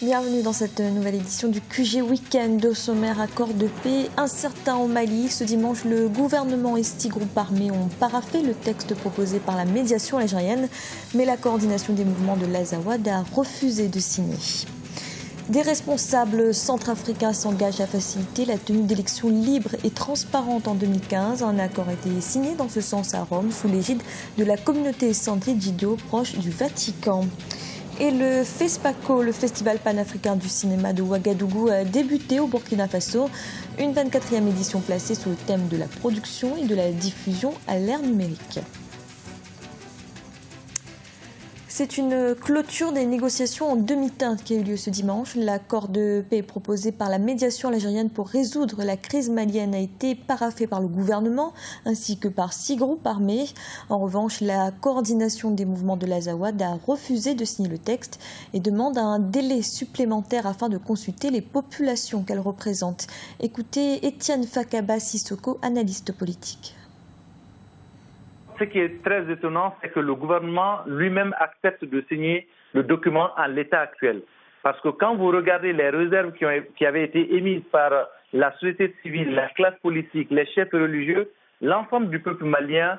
Bienvenue dans cette nouvelle édition du QG Week-end. Au sommaire, accord de paix incertain au Mali. Ce dimanche, le gouvernement et 6 groupes armés ont paraphé le texte proposé par la médiation algérienne, mais la coordination des mouvements de l'Azawad a refusé de signer. Des responsables centrafricains s'engagent à faciliter la tenue d'élections libres et transparentes en 2015. Un accord a été signé dans ce sens à Rome, sous l'égide de la communauté Sant'Egidio, proche du Vatican. Et le FESPACO, le Festival panafricain du cinéma de Ouagadougou, a débuté au Burkina Faso. Une 24e édition placée sous le thème de la production et de la diffusion à l'ère numérique. C'est une clôture des négociations en demi-teinte qui a eu lieu ce dimanche. L'accord de paix proposé par la médiation algérienne pour résoudre la crise malienne a été paraphé par le gouvernement ainsi que par 6 groupes armés. En revanche, la coordination des mouvements de l'Azawad a refusé de signer le texte et demande un délai supplémentaire afin de consulter les populations qu'elle représente. Écoutez Étienne Fakaba Sissoko, analyste politique. Ce qui est très étonnant, c'est que le gouvernement lui-même accepte de signer le document en l'état actuel. Parce que quand vous regardez les réserves qui avaient été émises par la société civile, la classe politique, les chefs religieux, l'ensemble du peuple malien,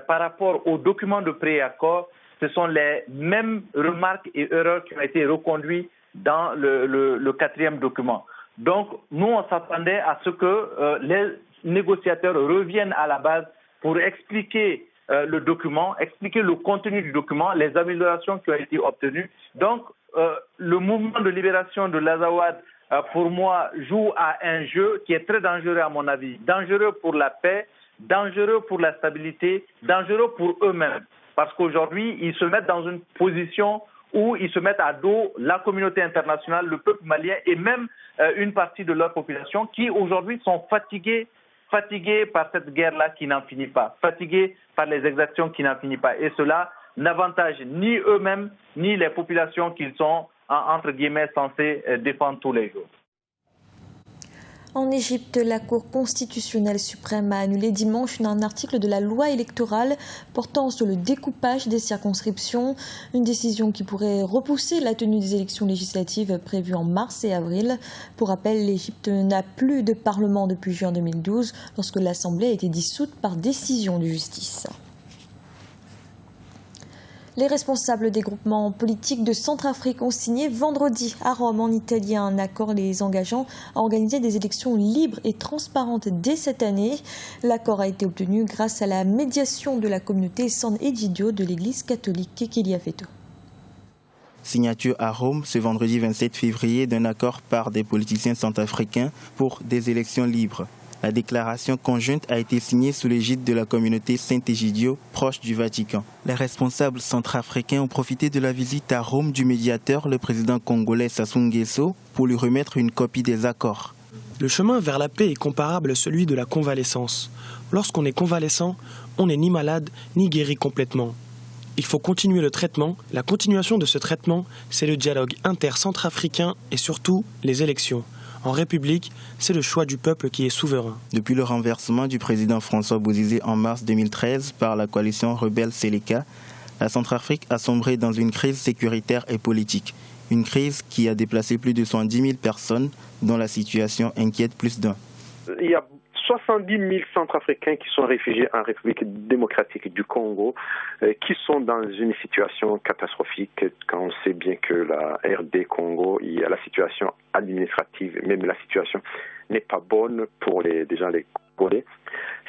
par rapport au document de préaccord, ce sont les mêmes remarques et erreurs qui ont été reconduites dans le 4e document. Donc, nous, on s'attendait à ce que les négociateurs reviennent à la base pour expliquer le document, expliquer le contenu du document, les améliorations qui ont été obtenues. Donc, le mouvement de libération de l'Azawad, pour moi, joue à un jeu qui est très dangereux à mon avis. Dangereux pour la paix, dangereux pour la stabilité, dangereux pour eux-mêmes. Parce qu'aujourd'hui, ils se mettent dans une position où ils se mettent à dos la communauté internationale, le peuple malien et même une partie de leur population qui aujourd'hui sont fatigués par cette guerre-là qui n'en finit pas, fatigués par les exactions qui n'en finissent pas. Et cela n'avantage ni eux-mêmes, ni les populations qu'ils sont, entre guillemets, censés défendre tous les jours. En Égypte, la Cour constitutionnelle suprême a annulé dimanche un article de la loi électorale portant sur le découpage des circonscriptions. Une décision qui pourrait repousser la tenue des élections législatives prévues en mars et avril. Pour rappel, l'Égypte n'a plus de parlement depuis juin 2012, lorsque l'Assemblée a été dissoute par décision de justice. Les responsables des groupements politiques de Centrafrique ont signé vendredi à Rome, en Italie, un accord les engageant à organiser des élections libres et transparentes dès cette année. L'accord a été obtenu grâce à la médiation de la communauté Sant'Egidio de l'Église catholique Kélia Feto. Signature à Rome ce vendredi 27 février d'un accord par des politiciens centrafricains pour des élections libres. La déclaration conjointe a été signée sous l'égide de la communauté Sant'Egidio, proche du Vatican. Les responsables centrafricains ont profité de la visite à Rome du médiateur, le président congolais Sassou Nguesso, pour lui remettre une copie des accords. Le chemin vers la paix est comparable à celui de la convalescence. Lorsqu'on est convalescent, on n'est ni malade ni guéri complètement. Il faut continuer le traitement. La continuation de ce traitement, c'est le dialogue inter-centrafricain et surtout les élections. En République, c'est le choix du peuple qui est souverain. Depuis le renversement du président François Bozizé en mars 2013 par la coalition rebelle Seleka, la Centrafrique a sombré dans une crise sécuritaire et politique. Une crise qui a déplacé plus de 110 000 personnes, dont la situation inquiète plus d'un. Il y a 70 000 Centrafricains qui sont réfugiés en République démocratique du Congo, qui sont dans une situation catastrophique quand on sait bien que la RD Congo, il y a la situation administrative, même la situation n'est pas bonne pour les Congolais.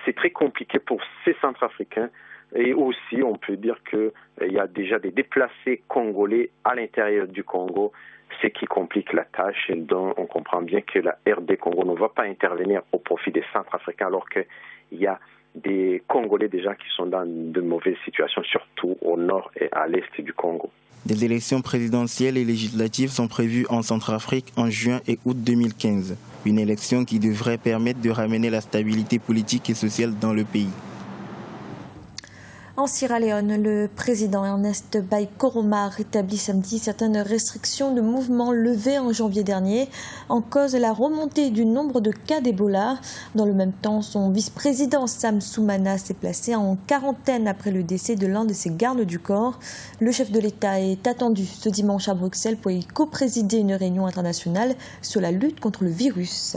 C'est très compliqué pour ces Centrafricains et aussi on peut dire qu'il y a déjà des déplacés congolais à l'intérieur du Congo, ce qui complique la tâche et dont on comprend bien que la RD Congo ne va pas intervenir au profit des Centrafricains alors qu'il y a des Congolais déjà qui sont dans de mauvaises situations, surtout au nord et à l'est du Congo. Des élections présidentielles et législatives sont prévues en Centrafrique en juin et août 2015. Une élection qui devrait permettre de ramener la stabilité politique et sociale dans le pays. En Sierra Leone, le président Ernest Bai Koroma a rétabli samedi certaines restrictions de mouvement levées en janvier dernier, en cause la remontée du nombre de cas d'Ebola. Dans le même temps, son vice-président Sam Soumana s'est placé en quarantaine après le décès de l'un de ses gardes du corps. Le chef de l'État est attendu ce dimanche à Bruxelles pour y co-présider une réunion internationale sur la lutte contre le virus.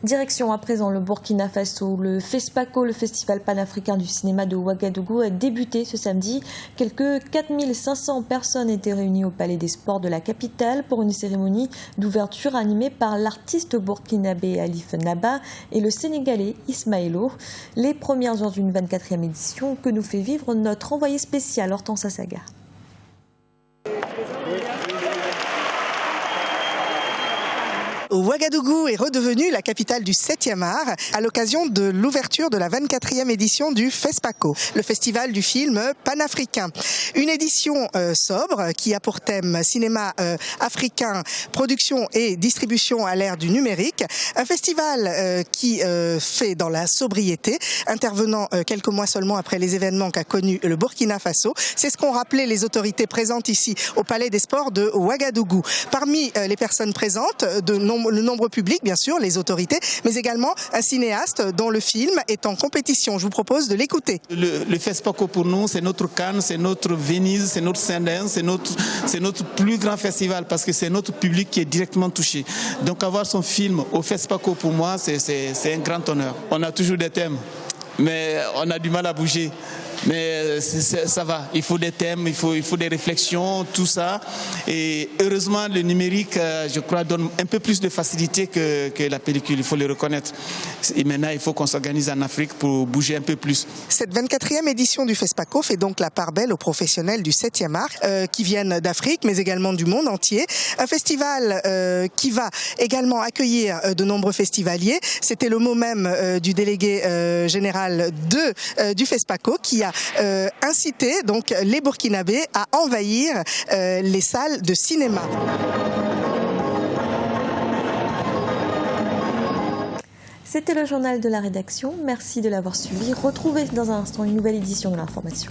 Direction à présent le Burkina Faso. Le FESPACO, le Festival panafricain du cinéma de Ouagadougou, a débuté ce samedi. Quelques 4500 personnes étaient réunies au Palais des Sports de la capitale pour une cérémonie d'ouverture animée par l'artiste burkinabé Alif Naba et le Sénégalais Ismaëlo. Les premières heures d'une 24e édition que nous fait vivre notre envoyé spécial Hortense Assaga. Ouagadougou est redevenue la capitale du 7e art à l'occasion de l'ouverture de la 24e édition du FESPACO, le festival du film panafricain. Une édition sobre qui a pour thème cinéma africain, production et distribution à l'ère du numérique. Un festival qui fait dans la sobriété, intervenant quelques mois seulement après les événements qu'a connus le Burkina Faso. C'est ce qu'ont rappelé les autorités présentes ici au Palais des Sports de Ouagadougou. Parmi les personnes présentes, le nombre public, bien sûr, les autorités, mais également un cinéaste dont le film est en compétition. Je vous propose de l'écouter. Le FESPACO pour nous, c'est notre Cannes, c'est notre Venise, c'est notre Sundance, c'est notre plus grand festival parce que c'est notre public qui est directement touché. Donc avoir son film au FESPACO pour moi, c'est un grand honneur. On a toujours des thèmes, mais on a du mal à bouger. Mais ça va, il faut des thèmes, il faut des réflexions, tout ça. Et heureusement, le numérique, je crois, donne un peu plus de facilité que la pellicule, il faut le reconnaître. Et maintenant, il faut qu'on s'organise en Afrique pour bouger un peu plus. Cette 24e édition du FESPACO fait donc la part belle aux professionnels du 7e art qui viennent d'Afrique, mais également du monde entier. Un festival qui va également accueillir de nombreux festivaliers. C'était le mot même du délégué général du FESPACO qui a incité donc les Burkinabés à envahir les salles de cinéma. C'était le journal de la rédaction. Merci de l'avoir suivi. Retrouvez dans un instant une nouvelle édition de l'information.